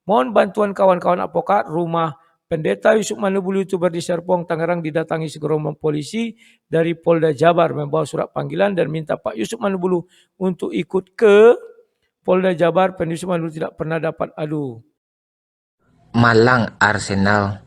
Mohon bantuan kawan-kawan advokat rumah Pendeta Yusuf Manubulu YouTuber di Serpong, Tangerang didatangi segerombol polisi dari Polda Jabar membawa surat panggilan dan minta Pak Yusuf Manubulu untuk ikut ke Polda Jabar. Yusuf Manubulu tidak pernah dapat adu. Malang Arsenal.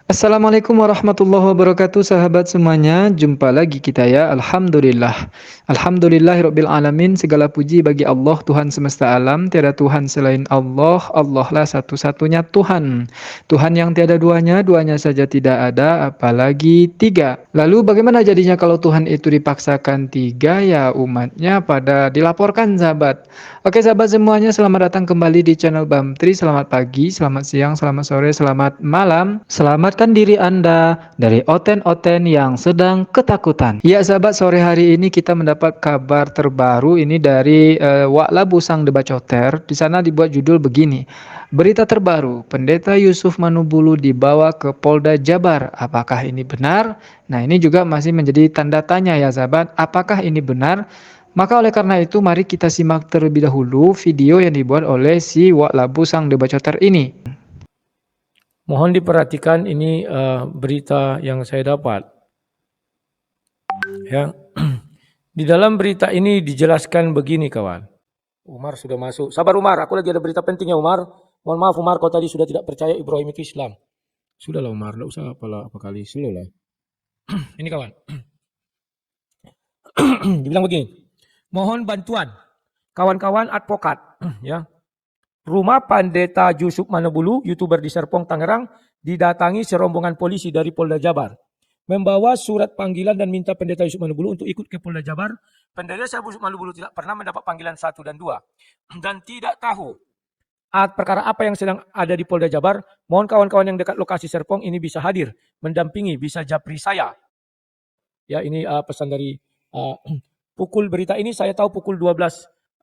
Assalamualaikum warahmatullahi wabarakatuh, sahabat semuanya. Jumpa lagi kita ya. Alhamdulillah. Alhamdulillahirabbil alamin. Segala puji bagi Allah Tuhan semesta alam. Tiada Tuhan selain Allah. Allah lah satu-satunya Tuhan. Tuhan yang tiada duanya, duanya saja tidak ada, apalagi tiga. Lalu bagaimana jadinya kalau Tuhan itu dipaksakan tiga? Ya umatnya pada dilaporkan, sahabat. Oke sahabat semuanya, selamat datang kembali di channel Bamtri. Selamat pagi, selamat siang, selamat sore, selamat malam. Selamatkan diri Anda dari oten-oten yang sedang ketakutan. Ya sahabat, sore hari ini kita mendapat kabar terbaru ini dari Waklabu Sang Debacoter. Di sana dibuat judul begini. Berita terbaru, Pendeta Yusuf Manubulu dibawa ke Polda Jabar. Apakah ini benar? Nah, ini juga masih menjadi tanda tanya ya sahabat. Apakah ini benar? Maka oleh karena itu mari kita simak terlebih dahulu video yang dibuat oleh si Waklabu Sang Debacoter ini. Mohon diperhatikan ini berita yang saya dapat. Ya. Di dalam berita ini dijelaskan begini kawan. Umar sudah masuk. Sabar Umar, aku lagi ada berita penting ya Umar. Mohon maaf Umar, kau tadi sudah tidak percaya Ibrahim itu Islam. Sudahlah Umar, tidak usah apa kali. Sudahlah. Ini kawan. Dibilang begini. Mohon bantuan kawan-kawan advokat ya. Rumah Pendeta Yusuf Manubulu, YouTuber di Serpong, Tangerang, didatangi serombongan polisi dari Polda Jabar. Membawa surat panggilan dan minta Pendeta Yusuf Manubulu untuk ikut ke Polda Jabar. Pendeta Yusuf Manubulu tidak pernah mendapat panggilan 1 dan 2. Dan tidak tahu perkara apa yang sedang ada di Polda Jabar. Mohon kawan-kawan yang dekat lokasi Serpong ini bisa hadir, mendampingi, bisa japri saya. Ya, ini pesan dari pukul berita ini saya tahu pukul 12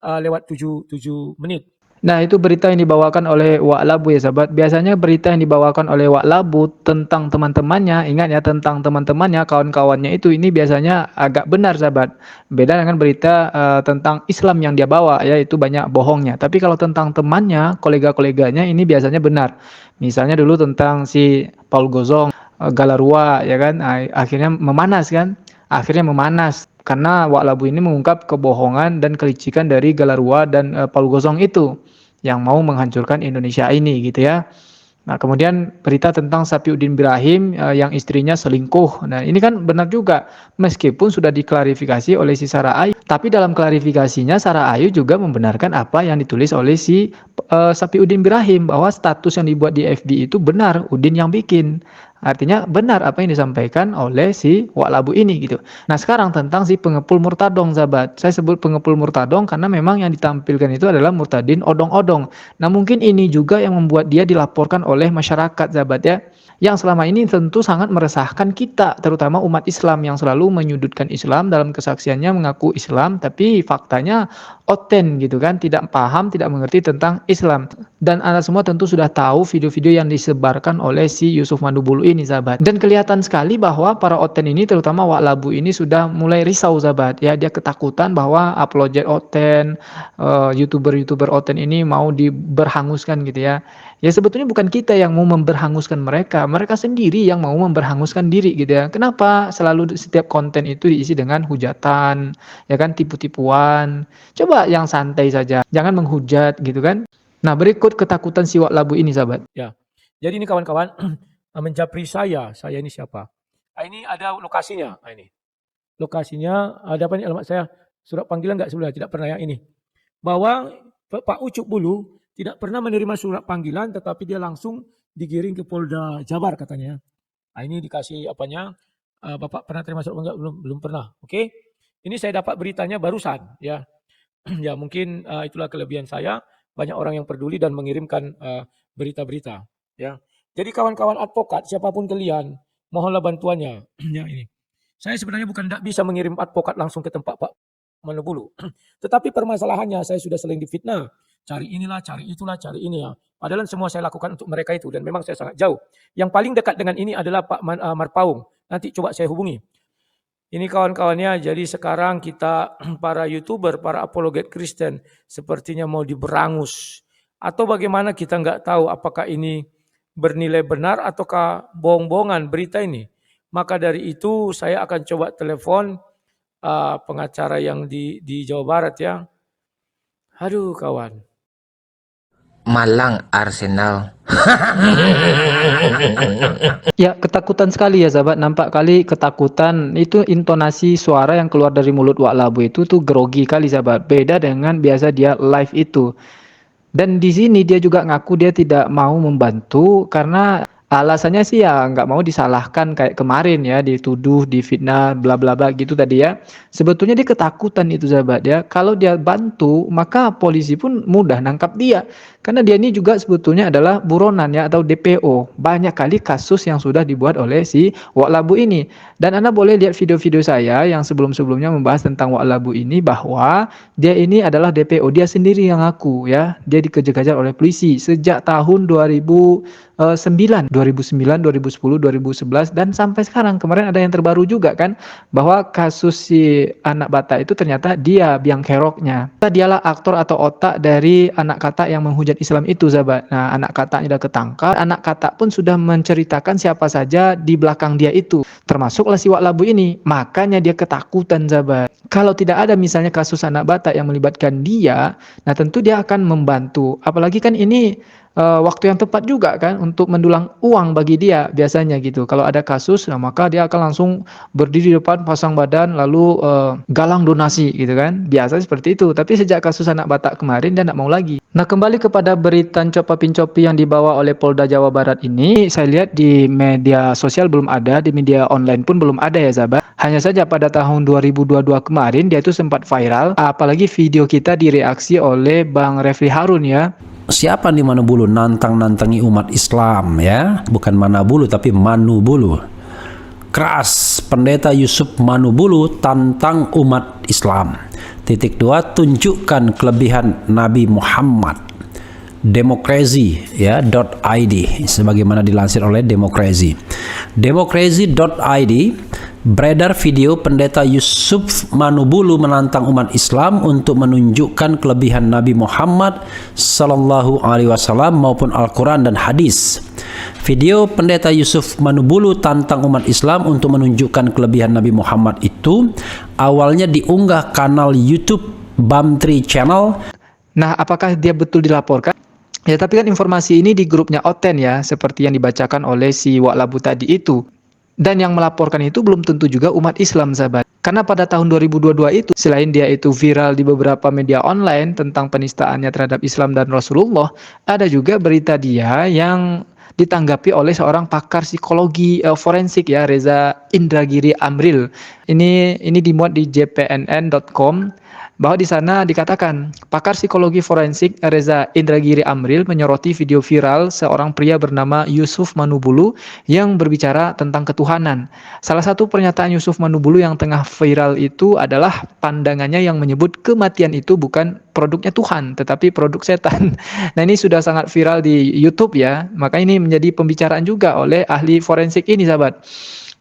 lewat 7 menit. Nah, itu berita yang dibawakan oleh Waklabu ya sahabat. Biasanya berita yang dibawakan oleh Waklabu tentang teman-temannya, ingat ya, tentang teman-temannya, kawan-kawannya itu ini biasanya agak benar sahabat. Beda dengan berita tentang Islam yang dia bawa ya, itu banyak bohongnya. Tapi kalau tentang temannya, kolega-koleganya ini biasanya benar. Misalnya dulu tentang si Paul Gozong, Galarua ya kan, akhirnya memanas kan? Akhirnya memanas karena Waklabu ini mengungkap kebohongan dan kelicikan dari Galarua dan Paul Gozong itu yang mau menghancurkan Indonesia ini gitu ya. Nah, kemudian berita tentang Sapiuddin Birahim yang istrinya selingkuh. Nah, ini kan benar juga meskipun sudah diklarifikasi oleh si Sarah Ayu, tapi dalam klarifikasinya Sarah Ayu juga membenarkan apa yang ditulis oleh si Sapiuddin Birahim bahwa status yang dibuat di FB itu benar, Udin yang bikin. Artinya benar apa yang disampaikan oleh si Waklabu ini gitu. Nah sekarang tentang si pengepul murtadong sahabat. Saya sebut pengepul murtadong karena memang yang ditampilkan itu adalah murtadin odong-odong. Nah mungkin ini juga yang membuat dia dilaporkan oleh masyarakat sahabat ya. Yang selama ini tentu sangat meresahkan kita, terutama umat Islam yang selalu menyudutkan Islam dalam kesaksiannya mengaku Islam, tapi faktanya oten gitu kan, tidak paham, tidak mengerti tentang Islam. Dan Anda semua tentu sudah tahu video-video yang disebarkan oleh si Yusuf Manubulu ini sahabat. Dan kelihatan sekali bahwa para oten ini, terutama Waklabu ini sudah mulai risau sahabat. Ya, dia ketakutan bahwa upload oten, youtuber-youtuber oten ini mau diberhanguskan gitu ya. Ya sebetulnya bukan kita yang mau memberhanguskan mereka, mereka sendiri yang mau memberhanguskan diri gitu ya. Kenapa selalu setiap konten itu diisi dengan hujatan, ya kan, tipu-tipuan. Coba yang santai saja, jangan menghujat gitu kan. Nah berikut ketakutan si Waklabu ini sahabat. Ya, jadi ini kawan-kawan menjapri saya ini siapa? Ini ada lokasinya, ini. Lokasinya ada apa nih alamat saya? Surat panggilan enggak sebenarnya, tidak pernah ya ini. Bahwa Pak Ucup Bulu tidak pernah menerima surat panggilan tetapi dia langsung digiring ke Polda Jabar katanya. Nah, ini dikasih apanya? Bapak pernah terima surat enggak? Belum pernah. Oke. Ini saya dapat beritanya barusan ya. Ya mungkin itulah kelebihan saya, banyak orang yang peduli dan mengirimkan berita-berita ya. Jadi kawan-kawan advokat siapapun kalian, mohonlah bantuannya ya ini. Saya sebenarnya bukan tidak bisa mengirim advokat langsung ke tempat Pak Manubulu. Tetapi permasalahannya saya sudah sering difitnah. Cari inilah, cari itulah, cari ini ya. Padahal semua saya lakukan untuk mereka itu dan memang saya sangat jauh. Yang paling dekat dengan ini adalah Pak Marpaung. Nanti coba saya hubungi. Ini kawan-kawannya, jadi sekarang kita para YouTuber, para apologet Kristen sepertinya mau diberangus. Atau bagaimana kita nggak tahu apakah ini bernilai benar ataukah bohong-bohongan berita ini. Maka dari itu saya akan coba telepon pengacara yang di Jawa Barat ya. Aduh kawan. Malang Arsenal. Ya, ketakutan sekali ya sahabat. Nampak kali ketakutan. Itu intonasi suara yang keluar dari mulut Wak Labu itu tuh grogi kali sahabat. Beda dengan biasa dia live itu. Dan di sini dia juga ngaku dia tidak mau membantu karena alasannya sih ya nggak mau disalahkan kayak kemarin ya, dituduh, difitnah, bla bla bla gitu tadi ya. Sebetulnya dia ketakutan itu sahabat ya. Kalau dia bantu maka polisi pun mudah nangkap dia. Karena dia ini juga sebetulnya adalah buronan ya atau DPO. Banyak kali kasus yang sudah dibuat oleh si Wak Labu ini. Dan Anda boleh lihat video-video saya yang sebelum-sebelumnya membahas tentang Wak Labu ini bahwa dia ini adalah DPO. Dia sendiri yang ngaku ya. Dia dikejar-kejar oleh polisi sejak tahun 2009, 2010, 2011 dan sampai sekarang. Kemarin ada yang terbaru juga kan bahwa kasus si anak Batak itu ternyata dia biang keroknya. Dialah aktor atau otak dari anak Katak yang menghujat Islam itu sahabat. Nah, anak Kataknya sudah ketangkap, anak Katak pun sudah menceritakan siapa saja di belakang dia itu, termasuklah si Wak Labu ini. Makanya dia ketakutan sahabat. Kalau tidak ada misalnya kasus anak Batak yang melibatkan dia, nah tentu dia akan membantu. Apalagi kan ini waktu yang tepat juga kan untuk mendulang uang bagi dia biasanya gitu. Kalau ada kasus, nah maka dia akan langsung berdiri di depan, pasang badan, lalu galang donasi gitu kan. Biasa seperti itu. Tapi sejak kasus anak Batak kemarin dia tidak mau lagi. Nah, kembali kepada berita Copa-Pincopi yang dibawa oleh Polda Jawa Barat ini, saya lihat di media sosial belum ada, di media online pun belum ada ya sahabat. Hanya saja pada tahun 2022 kemarin dia itu sempat viral, apalagi video kita direaksi oleh Bang Refli Harun ya. Siapa di Manubulu nantang-nantangi umat Islam ya, bukan Manabulu tapi Manubulu. Keras, Pendeta Yusuf Manubulu tantang umat Islam. Titik 2, tunjukkan kelebihan Nabi Muhammad. Demokrasi ya .id sebagaimana dilansir oleh Demokrasi. Demokrasi.id beredar video Pendeta Yusuf Manubulu menantang umat Islam untuk menunjukkan kelebihan Nabi Muhammad sallallahu alaihi wasallam maupun Al-Qur'an dan hadis. Video Pendeta Yusuf Manubulu tantang umat Islam untuk menunjukkan kelebihan Nabi Muhammad itu awalnya diunggah kanal YouTube Bamtri Channel. Nah, apakah dia betul dilaporkan? Ya, tapi kan informasi ini di grupnya Oten ya, seperti yang dibacakan oleh si Wak Labu tadi itu. Dan yang melaporkan itu belum tentu juga umat Islam, sahabat. Karena pada tahun 2022 itu, selain dia itu viral di beberapa media online tentang penistaannya terhadap Islam dan Rasulullah, ada juga berita dia yang ditanggapi oleh seorang pakar psikologi forensik ya, Reza Indragiri Amril. Ini dimuat di jpnn.com. Bahwa di sana dikatakan pakar psikologi forensik Reza Indragiri Amril menyoroti video viral seorang pria bernama Yusuf Manubulu yang berbicara tentang ketuhanan. Salah satu pernyataan Yusuf Manubulu yang tengah viral itu adalah pandangannya yang menyebut kematian itu bukan produknya Tuhan tetapi produk setan. Nah, ini sudah sangat viral di YouTube ya. Maka ini menjadi pembicaraan juga oleh ahli forensik ini sahabat.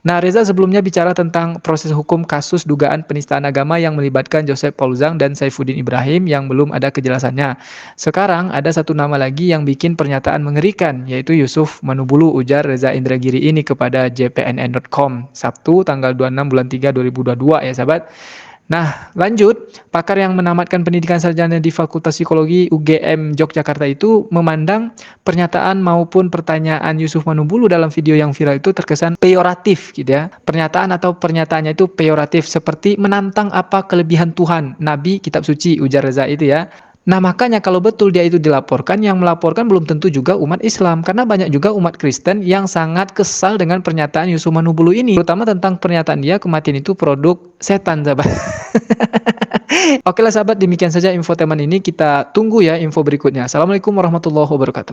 Nah, Reza sebelumnya bicara tentang proses hukum kasus dugaan penistaan agama yang melibatkan Joseph Paul Zhang dan Saifuddin Ibrahim yang belum ada kejelasannya. Sekarang ada satu nama lagi yang bikin pernyataan mengerikan, yaitu Yusuf Manubulu, ujar Reza Indragiri ini kepada jpnn.com, Sabtu tanggal 26 bulan 3 2022 ya sahabat. Nah, lanjut, pakar yang menamatkan pendidikan sarjana di Fakultas Psikologi UGM Yogyakarta itu memandang pernyataan maupun pertanyaan Yusuf Manubulu dalam video yang viral itu terkesan peyoratif gitu ya. Pernyataan atau pernyataannya itu peyoratif seperti menantang apa kelebihan Tuhan, Nabi, kitab suci, ujar Reza itu ya. Nah, makanya kalau betul dia itu dilaporkan, yang melaporkan belum tentu juga umat Islam. Karena banyak juga umat Kristen yang sangat kesal dengan pernyataan Yusuf Manubulu ini. Terutama tentang pernyataan dia kematian itu produk setan, sahabat. Oke lah sahabat, demikian saja infotainment ini. Kita tunggu ya info berikutnya. Assalamualaikum warahmatullahi wabarakatuh.